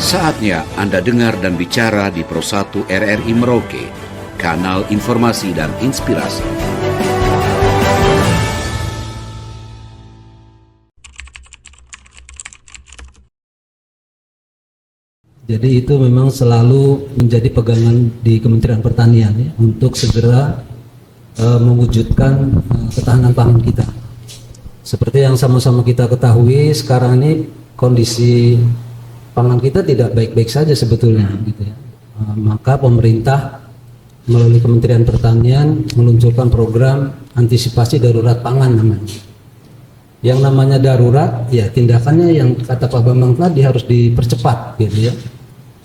Saatnya Anda dengar dan bicara di Pro 1 RRI Merauke, kanal informasi dan inspirasi. Jadi itu memang selalu menjadi pegangan di Kementerian Pertanian ya, untuk segera mewujudkan ketahanan pangan kita. Seperti yang sama-sama kita ketahui, sekarang ini kondisi pangan kita tidak baik-baik saja sebetulnya gitu ya. Maka pemerintah melalui Kementerian Pertanian meluncurkan program antisipasi darurat pangan namanya. Yang namanya darurat ya tindakannya yang kata Pak Bambang tadi harus dipercepat gitu ya.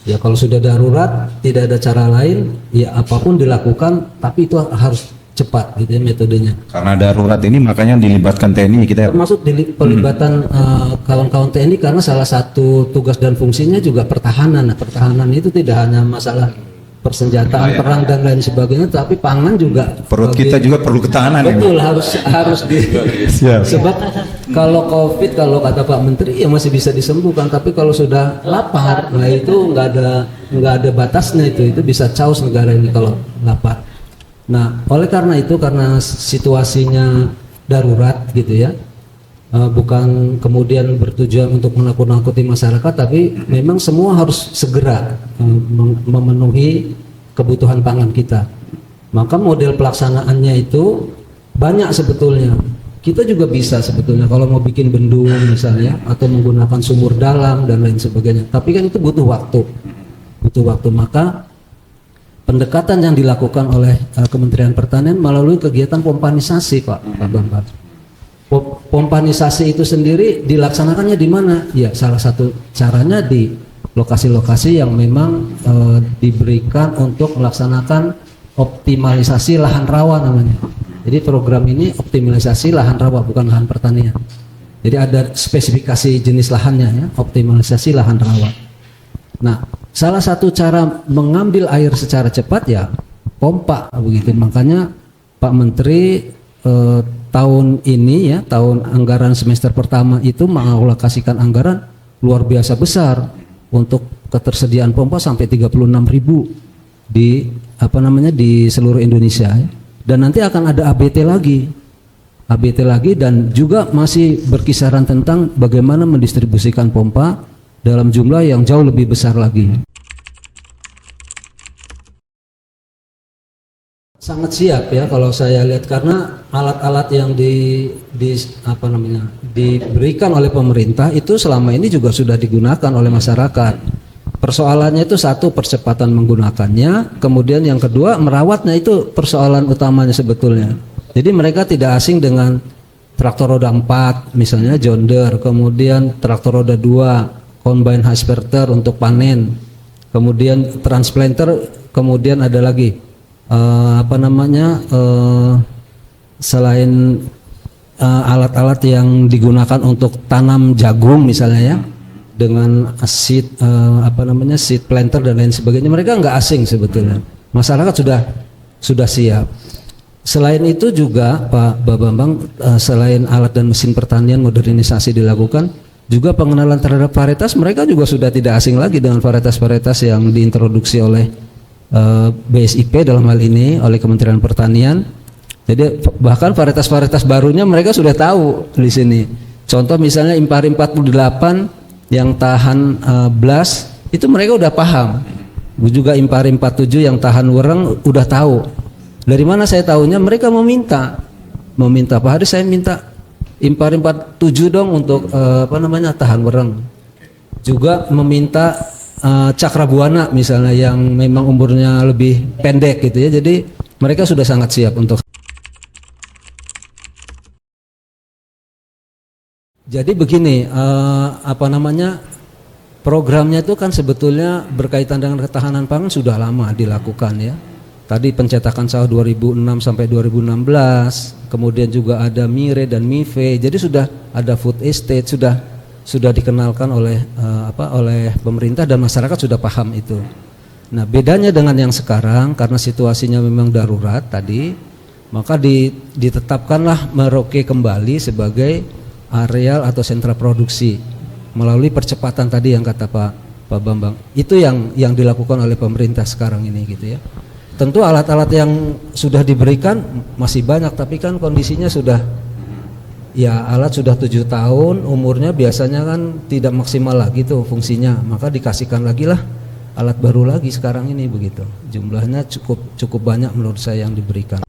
Ya kalau sudah darurat tidak ada cara lain ya apapun dilakukan, tapi itu harus cepat gitu ya metodenya. Karena darurat ini makanya dilibatkan TNI kita. Termasuk pelibatan kawan-kawan TNI karena salah satu tugas dan fungsinya juga pertahanan. Nah, pertahanan itu tidak hanya masalah persenjataan perang dan lain sebagainya, tapi pangan juga. Perut kita juga perlu ketahanan. Betul, harus di. Sebab kalau COVID, kalau kata Pak Menteri ya masih bisa disembuhkan, tapi kalau sudah lapar, nah itu nggak ada batasnya, itu bisa caos negara ini kalau lapar. Nah, oleh karena itu, karena situasinya darurat gitu ya, bukan kemudian bertujuan untuk menakut-nakuti masyarakat, tapi memang semua harus segera memenuhi kebutuhan pangan kita. Maka model pelaksanaannya itu banyak sebetulnya. Kita juga bisa sebetulnya kalau mau bikin bendung misalnya, atau menggunakan sumur dalam dan lain sebagainya. Tapi kan itu butuh waktu. Maka pendekatan yang dilakukan oleh Kementerian Pertanian melalui kegiatan pompanisasi, Pak Bambang. Pompanisasi itu sendiri dilaksanakannya di mana? Ya, salah satu caranya di lokasi-lokasi yang memang diberikan untuk melaksanakan optimalisasi lahan rawa namanya. Jadi program ini optimalisasi lahan rawa, bukan lahan pertanian. Jadi ada spesifikasi jenis lahannya ya, optimalisasi lahan rawa. Nah, salah satu cara mengambil air secara cepat ya pompa begitu. Makanya Pak Menteri tahun ini ya, tahun anggaran semester pertama itu mengalokasikan anggaran luar biasa besar untuk ketersediaan pompa sampai 36.000 di seluruh Indonesia ya. Dan nanti akan ada ABT lagi dan juga masih berkisaran tentang bagaimana mendistribusikan pompa dalam jumlah yang jauh lebih besar lagi. Sangat siap ya kalau saya lihat, karena alat-alat yang diberikan oleh pemerintah itu selama ini juga sudah digunakan oleh masyarakat. Persoalannya itu satu, percepatan menggunakannya, kemudian yang kedua merawatnya, itu persoalan utamanya sebetulnya. Jadi mereka tidak asing dengan traktor roda 4 misalnya John Deere, kemudian traktor roda 2 combine harvester untuk panen, kemudian transplanter, kemudian ada lagi selain alat-alat yang digunakan untuk tanam jagung misalnya ya, dengan seed seed planter dan lain sebagainya, mereka nggak asing sebetulnya. Masyarakat sudah siap. Selain itu juga Pak Bambang, selain alat dan mesin pertanian modernisasi dilakukan, juga pengenalan terhadap varietas, mereka juga sudah tidak asing lagi dengan varietas-varietas yang diintroduksi oleh BSIP dalam hal ini, oleh Kementerian Pertanian. Jadi bahkan varietas-varietas barunya mereka sudah tahu di sini. Contoh misalnya Impari 48 yang tahan blast, itu mereka udah paham. Juga Impari 47 yang tahan wereng udah tahu. Dari mana saya tahunya? Mereka meminta Pak Hari, saya minta Impari 47 dong untuk tahan wereng. Juga meminta Cakrabuana misalnya yang memang umurnya lebih pendek gitu ya. Jadi mereka sudah sangat siap untuk. Jadi begini, programnya itu kan sebetulnya berkaitan dengan ketahanan pangan sudah lama dilakukan ya. Tadi pencetakan sawah 2006 sampai 2016, kemudian juga ada MIRE dan MIVE. Jadi sudah ada food estate, sudah dikenalkan oleh pemerintah dan masyarakat sudah paham itu. Nah, bedanya dengan yang sekarang karena situasinya memang darurat tadi, maka ditetapkanlah Merauke kembali sebagai areal atau sentra produksi melalui percepatan tadi yang kata Pak Pak Bambang. Itu yang dilakukan oleh pemerintah sekarang ini gitu ya. Tentu alat-alat yang sudah diberikan masih banyak, tapi kan kondisinya sudah, ya alat sudah 7 tahun, umurnya biasanya kan tidak maksimal lagi tuh fungsinya, maka dikasihkan lagi lah alat baru lagi sekarang ini begitu. Jumlahnya cukup banyak menurut saya yang diberikan.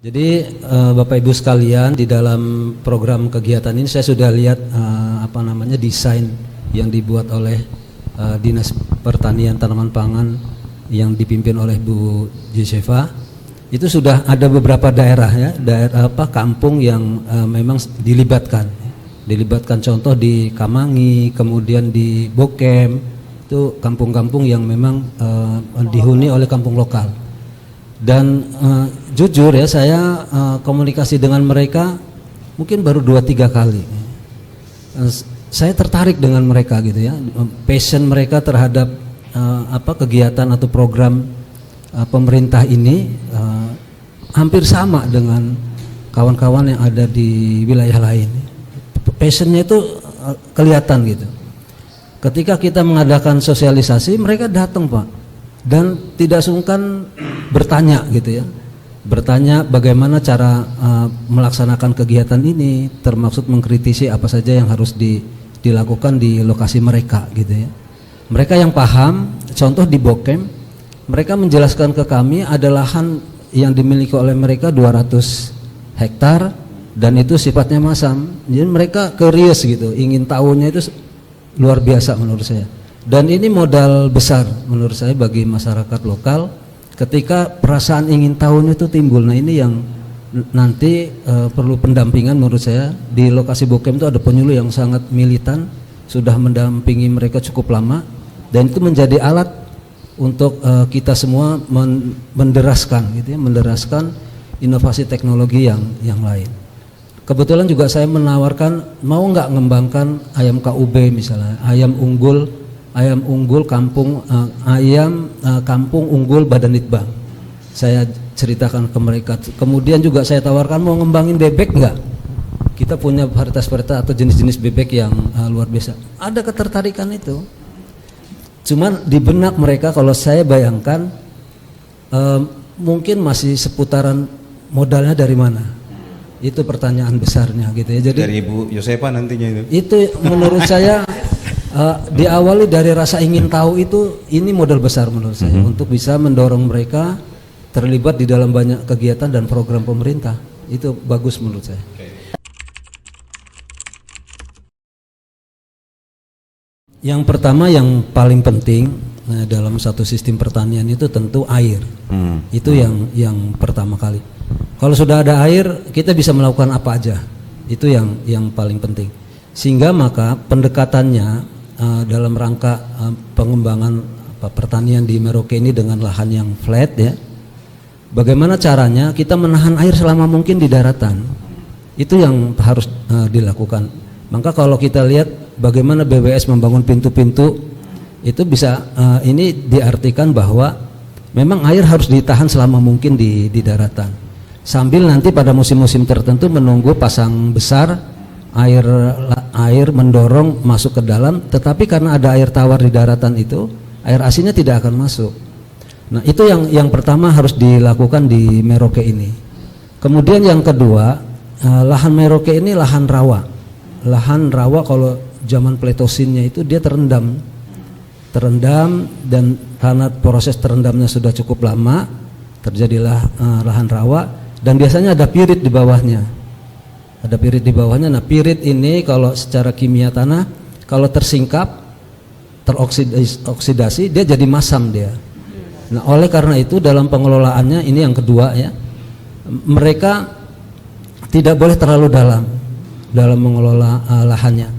Jadi Bapak Ibu sekalian, di dalam program kegiatan ini saya sudah lihat desain yang dibuat oleh Dinas Pertanian Tanaman Pangan yang dipimpin oleh Bu Josefa. Itu sudah ada beberapa daerah ya, kampung yang memang dilibatkan contoh di Kamangi, kemudian di Bokem, itu kampung-kampung yang memang dihuni oleh kampung lokal. Dan jujur ya, saya komunikasi dengan mereka mungkin baru 2-3 kali. Saya tertarik dengan mereka gitu ya, passion mereka terhadap kegiatan atau program pemerintah ini hampir sama dengan kawan-kawan yang ada di wilayah lain. Passionnya itu kelihatan gitu. Ketika kita mengadakan sosialisasi, mereka datang Pak, dan tidak sungkan bertanya gitu ya, bertanya bagaimana cara melaksanakan kegiatan ini, termasuk mengkritisi apa saja yang harus dilakukan di lokasi mereka gitu ya. Mereka yang paham, contoh di Bokem, mereka menjelaskan ke kami ada lahan yang dimiliki oleh mereka 200 hektar dan itu sifatnya masam. Jadi mereka curious gitu, ingin tahunya itu luar biasa menurut saya. Dan ini modal besar menurut saya bagi masyarakat lokal ketika perasaan ingin tahunya itu timbul. Nah ini yang nanti perlu pendampingan menurut saya. Di lokasi Bokem itu ada penyuluh yang sangat militan, sudah mendampingi mereka cukup lama, dan itu menjadi alat untuk kita semua menderaskan gitu ya, menderaskan inovasi teknologi yang lain. Kebetulan juga saya menawarkan, mau nggak ngembangkan ayam KUB misalnya, ayam unggul kampung kampung unggul Badan Litbang. Saya ceritakan ke mereka. Kemudian juga saya tawarkan, mau ngembangin bebek nggak? Kita punya varietas-varietas atau jenis-jenis bebek yang luar biasa. Ada ketertarikan itu. Cuman di benak mereka kalau saya bayangkan mungkin masih seputaran modalnya dari mana? Itu pertanyaan besarnya gitu ya. Jadi dari Ibu Josefa nantinya itu. Itu menurut saya diawali dari rasa ingin tahu itu, ini modal besar menurut saya untuk bisa mendorong mereka terlibat di dalam banyak kegiatan dan program pemerintah. Itu bagus menurut saya. Yang pertama yang paling penting dalam satu sistem pertanian itu tentu air. Itu yang pertama kali. Kalau sudah ada air, kita bisa melakukan apa aja. Itu yang paling penting. Sehingga maka pendekatannya dalam rangka pengembangan pertanian di Merauke ini dengan lahan yang flat ya, bagaimana caranya kita menahan air selama mungkin di daratan, itu yang harus dilakukan. Maka kalau kita lihat bagaimana BWS membangun pintu-pintu, itu bisa ini diartikan bahwa memang air harus ditahan selama mungkin di daratan, sambil nanti pada musim-musim tertentu menunggu pasang besar, air mendorong masuk ke dalam, tetapi karena ada air tawar di daratan itu, air asinnya tidak akan masuk. Nah itu yang pertama harus dilakukan di Merauke ini. Kemudian yang kedua, lahan Merauke ini lahan rawa. Lahan rawa kalau zaman Pletosinnya itu dia terendam, dan karena proses terendamnya sudah cukup lama, terjadilah lahan rawa, dan biasanya ada pirit di bawahnya. Ada pirit di bawahnya. Nah pirit ini kalau secara kimia tanah, kalau tersingkap, teroksidasi, dia jadi masam dia. Nah oleh karena itu dalam pengelolaannya ini yang kedua ya, mereka tidak boleh terlalu dalam mengelola lahannya.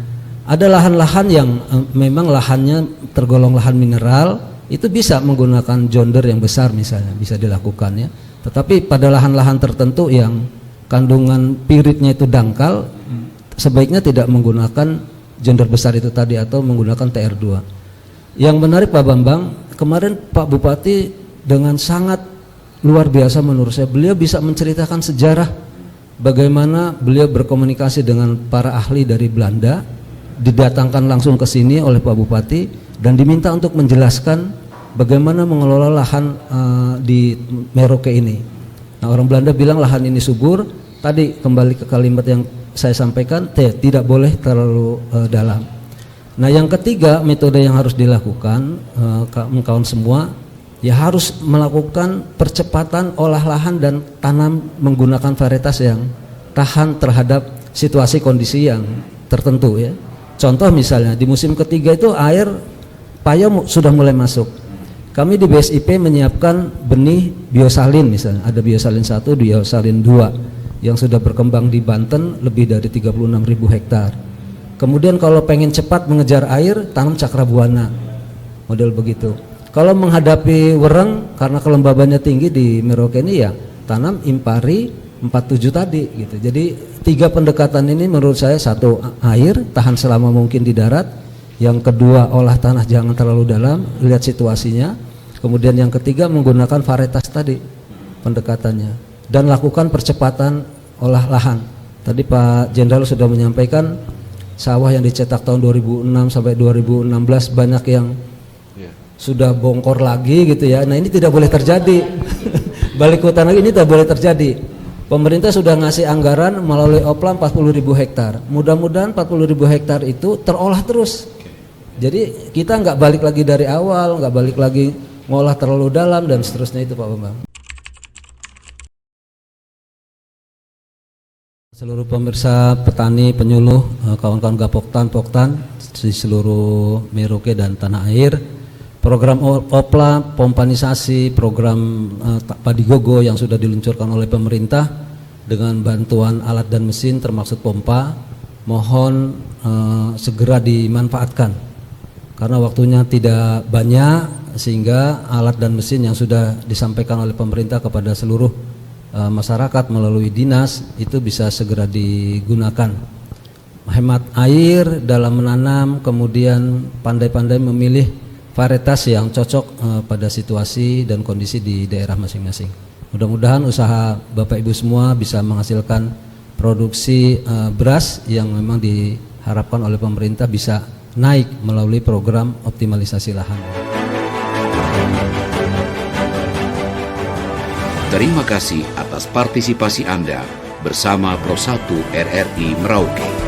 Ada lahan-lahan yang memang lahannya tergolong lahan mineral, itu bisa menggunakan jonder yang besar misalnya, bisa dilakukan ya. Tetapi pada lahan-lahan tertentu yang kandungan piritnya itu dangkal, sebaiknya tidak menggunakan jonder besar itu tadi atau menggunakan TR2. Yang menarik Pak Bambang, kemarin Pak Bupati dengan sangat luar biasa menurut saya, beliau bisa menceritakan sejarah bagaimana beliau berkomunikasi dengan para ahli dari Belanda, didatangkan langsung ke sini oleh Pak Bupati dan diminta untuk menjelaskan bagaimana mengelola lahan di Merauke ini. Nah, orang Belanda bilang lahan ini subur. Tadi kembali ke kalimat yang saya sampaikan, tidak boleh terlalu dalam. Nah, yang ketiga metode yang harus dilakukan kawan-kawan semua, ya harus melakukan percepatan olah lahan dan tanam menggunakan varietas yang tahan terhadap situasi kondisi yang tertentu ya. Contoh misalnya di musim ketiga itu air payau sudah mulai masuk. Kami di BSIP menyiapkan benih biosalin misalnya, ada biosalin 1, biosalin 2 yang sudah berkembang di Banten lebih dari 36.000 hektar. Kemudian kalau pengen cepat mengejar air, tanam cakrabuana, model begitu. Kalau menghadapi wereng karena kelembabannya tinggi di Merauke ini ya tanam impari 47 tadi gitu. Jadi 3 pendekatan ini menurut saya, 1 air, tahan selama mungkin di darat. Yang kedua olah tanah jangan terlalu dalam, lihat situasinya. Kemudian yang ketiga menggunakan varietas tadi pendekatannya. Dan lakukan percepatan olah lahan. Tadi Pak Jenderal sudah menyampaikan sawah yang dicetak tahun 2006 sampai 2016 banyak yang sudah bongkor lagi gitu ya. Nah, ini tidak boleh terjadi. Balik hutan lagi ini tidak boleh terjadi. Pemerintah sudah ngasih anggaran melalui Opla 40.000 hektar. Mudah-mudahan 40.000 hektar itu terolah terus. Jadi kita nggak balik lagi dari awal, nggak balik lagi ngolah terlalu dalam dan seterusnya itu Pak Bambang. Seluruh pemirsa petani penyuluh, kawan-kawan Gapoktan, Poktan di seluruh Merauke dan tanah air, program Opla, pompanisasi, program padi gogo yang sudah diluncurkan oleh pemerintah dengan bantuan alat dan mesin termasuk pompa, mohon segera dimanfaatkan karena waktunya tidak banyak, sehingga alat dan mesin yang sudah disampaikan oleh pemerintah kepada seluruh masyarakat melalui dinas itu bisa segera digunakan. Hemat air dalam menanam, kemudian pandai-pandai memilih varietas yang cocok pada situasi dan kondisi di daerah masing-masing. Mudah-mudahan usaha Bapak Ibu semua bisa menghasilkan produksi beras yang memang diharapkan oleh pemerintah bisa naik melalui program optimalisasi lahan. Terima kasih atas partisipasi Anda bersama Pro 1 RRI Merauke.